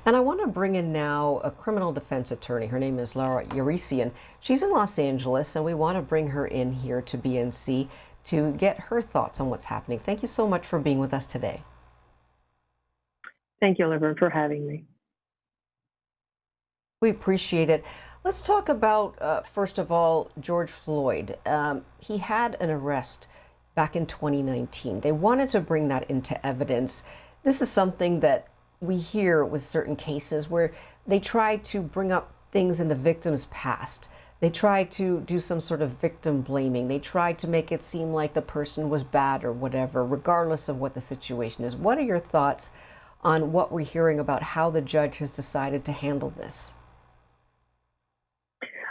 And I want to bring in now a criminal defense attorney. Her name is Lara Yeretsian. She's in Los Angeles, and we want to bring her in here to BNC to get her thoughts on what's happening. Thank you so much for being with us today. Thank you, Oliver, for having me. We appreciate it. Let's talk about, first of all, George Floyd. He had an arrest back in 2019. They wanted to bring that into evidence. This is something that we hear with certain cases where they try to bring up things in the victim's past. They try to do some sort of victim blaming. They try to make it seem like the person was bad or whatever, regardless of what the situation is. What are your thoughts on what we're hearing about how the judge has decided to handle this?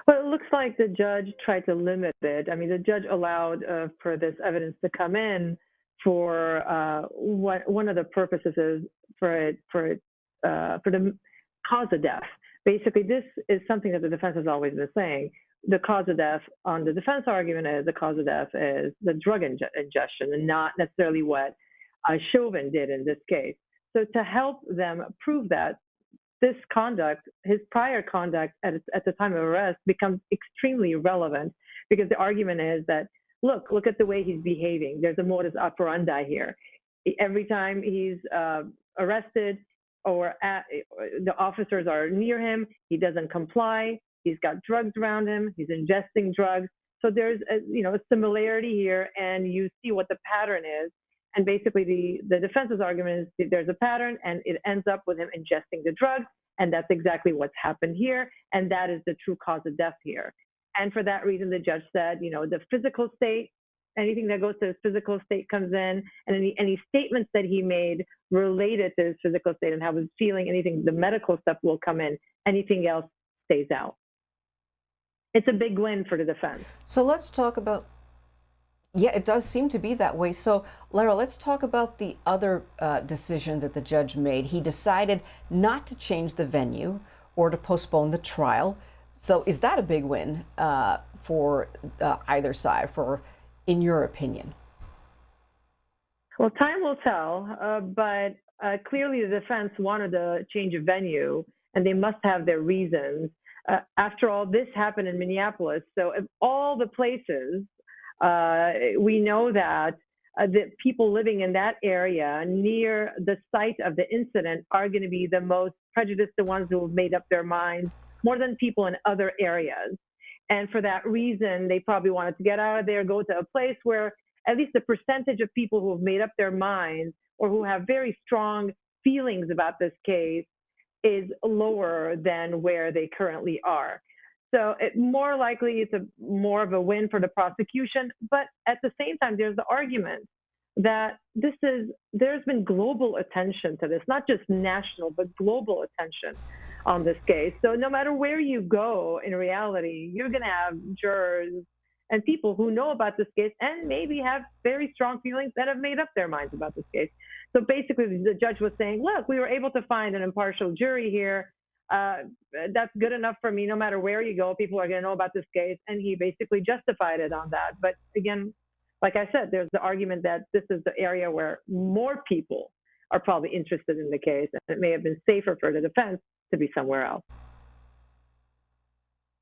Well, it looks like the judge tried to limit it. I mean, the judge allowed for this evidence to come in for what one of the purposes is for the cause of death. Basically, this is something that the defense has always been saying. The cause of death on the defense argument is the cause of death is the drug ingestion and not necessarily what Chauvin did in this case. So to help them prove that, this conduct, his prior conduct at the time of arrest, becomes extremely relevant because the argument is that, look at the way he's behaving. There's a modus operandi here. Every time he's arrested or the officers are near him, he doesn't comply. He's got drugs around him. He's ingesting drugs. So there's a similarity here, and you see what the pattern is. And basically, the defense's argument is there's a pattern, and it ends up with him ingesting the drug, and that's exactly what's happened here, and that is the true cause of death here. And for that reason, the judge said, the physical state, anything that goes to his physical state comes in, and any statements that he made related to his physical state and how he was feeling, anything, the medical stuff will come in. Anything else stays out. It's a big win for the defense. So let's talk about. Yeah, it does seem to be that way. So, Lara, let's talk about the other decision that the judge made. He decided not to change the venue or to postpone the trial. So, is that a big win for either side, in your opinion? Well, time will tell, but clearly the defense wanted a change of venue, and they must have their reasons. After all, this happened in Minneapolis. So, of all the places, we know that the people living in that area near the site of the incident are going to be the most prejudiced, the ones who have made up their minds more than people in other areas. And for that reason, they probably wanted to get out of there, go to a place where at least the percentage of people who have made up their minds or who have very strong feelings about this case is lower than where they currently are. So more likely it's more of a win for the prosecution, but at the same time, there's the argument that there's been global attention to this, not just national, but global attention on this case. So no matter where you go, in reality, you're going to have jurors and people who know about this case and maybe have very strong feelings that have made up their minds about this case. So basically, the judge was saying, look, we were able to find an impartial jury here. That's good enough for me. No matter where you go, people are going to know about this case. And he basically justified it on that. But again, like I said, there's the argument that this is the area where more people are probably interested in the case. And it may have been safer for the defense to be somewhere else.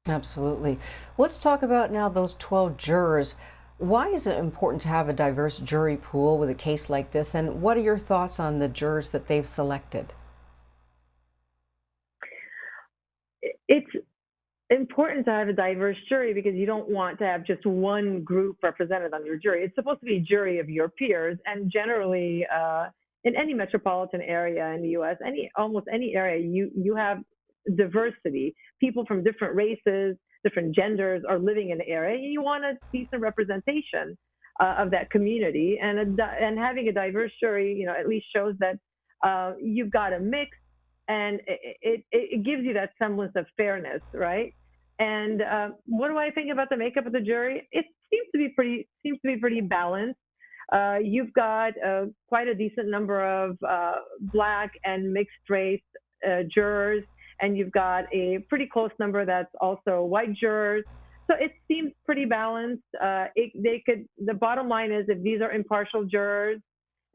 Absolutely. Let's talk about now those 12 jurors. Why is it important to have a diverse jury pool with a case like this? And what are your thoughts on the jurors that they've selected? It's important to have a diverse jury because you don't want to have just one group represented on your jury. It's supposed to be a jury of your peers, and generally in any metropolitan area in the U.S., almost any area, you have diversity. People from different races, different genders are living in the area, and you want a decent representation of that community. And having a diverse jury, at least shows that you've got a mix, and it gives you that semblance of fairness, right? And what do I think about the makeup of the jury? It seems to be pretty balanced. You've got quite a decent number of Black and mixed race jurors, and you've got a pretty close number that's also white jurors. So it seems pretty balanced. The bottom line is, if these are impartial jurors,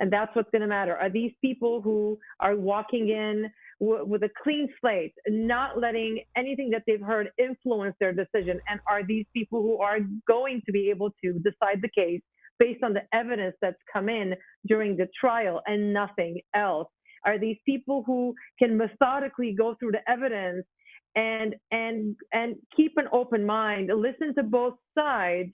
And that's what's going to matter. Are these people who are walking in with a clean slate, not letting anything that they've heard influence their decision? And are these people who are going to be able to decide the case based on the evidence that's come in during the trial and nothing else? Are these people who can methodically go through the evidence and keep an open mind, listen to both sides,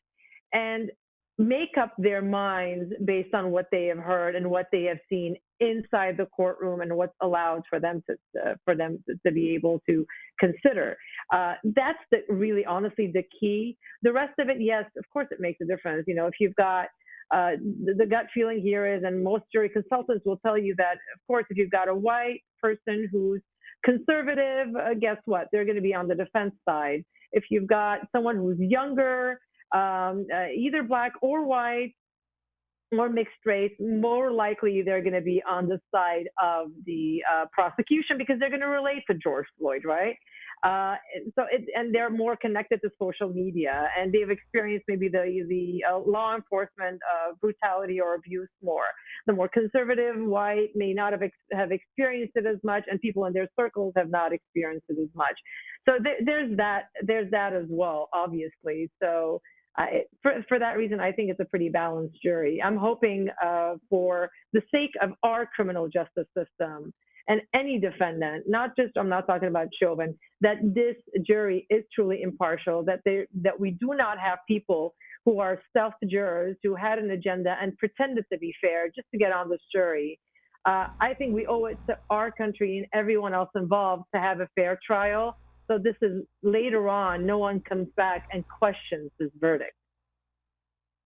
and make up their minds based on what they have heard and what they have seen inside the courtroom and what's allowed for them to be able to consider? That's honestly the key. The rest of it, yes, of course, it makes a difference. If you've got the gut feeling here is, and most jury consultants will tell you that, of course, if you've got a white person who's conservative, guess what? They're going to be on the defense side. If you've got someone who's younger, either black or white or mixed race, more likely they're going to be on the side of the prosecution because they're going to relate to George Floyd, right? And they're more connected to social media, and they've experienced maybe the law enforcement brutality or abuse more. The more conservative white may not have experienced it as much, and people in their circles have not experienced it as much. So there's that as well, obviously. So for that reason, I think it's a pretty balanced jury. I'm hoping for the sake of our criminal justice system and any defendant, I'm not talking about Chauvin, that this jury is truly impartial, that we do not have people who are stealth jurors who had an agenda and pretended to be fair just to get on this jury. I think we owe it to our country and everyone else involved to have a fair trial. So this is later on, no one comes back and questions this verdict.